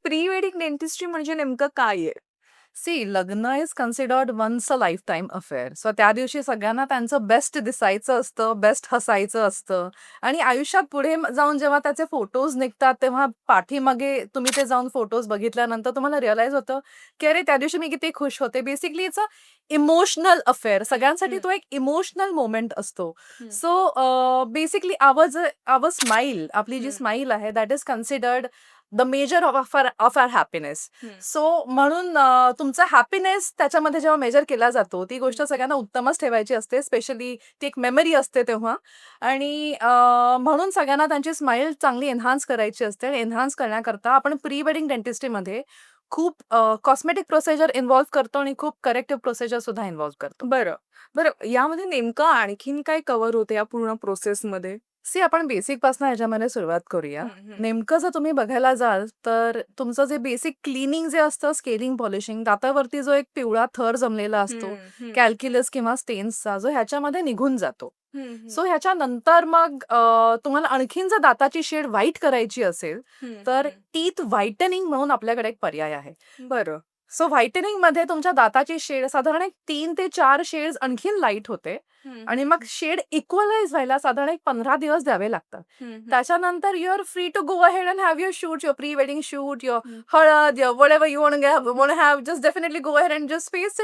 Pre wedding dentistry म्हणजे नेमकं काय आहे? सी लग्न is considered once a life time affair. So त्या दिवशी सगळ्यांना त्यांचं बेस्ट दिसायचं असतं, बेस्ट हसायचं असतं आणि आयुष्यात पुढे जाऊन जेव्हा त्याचे फोटोज निघतात, तेव्हा पाठीमागे तुम्ही ते जाऊन फोटोज बघितल्यानंतर तुम्हाला रिअलाईज होतं, की अरे त्या दिवशी मी किती खुश होते. Basically it's a emotional affair. सगळ्यांसाठी हं, तो एक इमोशनल मोमेंट असतो. हं, सो बेसिकली आवर स्माईल, आपली जी हं, स्माईल आहे that is considered the measure of our happiness. हं. सो म्हणून तुमचा हॅपीनेस त्याच्यामध्ये जेव्हा मेजर केला जातो, ती गोष्ट सगळ्यांना उत्तमच ठेवायची असते. स्पेशली ती एक मेमरी असते तेव्हा आणि म्हणून सगळ्यांना त्यांची स्माईल चांगली एन्हान्स करायची असते आणि एन्हान्स करण्याकरता आपण प्री वेडिंग डेंटिस्ट्रीमध्ये खूप कॉस्मेटिक प्रोसिजर इन्व्हॉल्व करतो आणि खूप करेक्टिव्ह प्रोसिजर सुद्धा इन्व्हॉल्व करतो. बरं. बरं यामध्ये नेमकं आणखीन काय कव्हर होतं या पूर्ण प्रोसेसमध्ये? सी आपण बेसिकपासून ह्याच्यामध्ये सुरुवात करूया. हं, हं. नेमकं जर तुम्ही बघायला जाल, तर तुमचं जे बेसिक क्लीनिंग जे असतं, स्केलिंग, पॉलिशिंग, दातावरती जो एक पिवळा थर जमलेला असतो, हं, हं, कॅल्क्युलस किंवा स्टेन्सचा, जो ह्याच्यामध्ये निघून जातो. हं, हं, सो ह्याच्यानंतर मग तुम्हाला आणखीन जर दाताची शेड व्हाईट करायची असेल, हं, तर हं. टीथ व्हाईटनिंग म्हणून आपल्याकडे एक पर्याय आहे. बरं. सो व्हाईटनिंगमध्ये तुमच्या दाताची शेड साधारण एक 3 ते 4 शेड्स आणखीन लाईट होते हं, आणि हं, मग हं. शेड इक्वलाइज व्हायला साधारण एक 15 दिवस द्यावे लागतात. हं, हं, त्याच्यानंतर you are free to go ahead and have your shoot, your pre wedding shoot, your हं. हळद, your whatever you want to have, just definitely go ahead and just face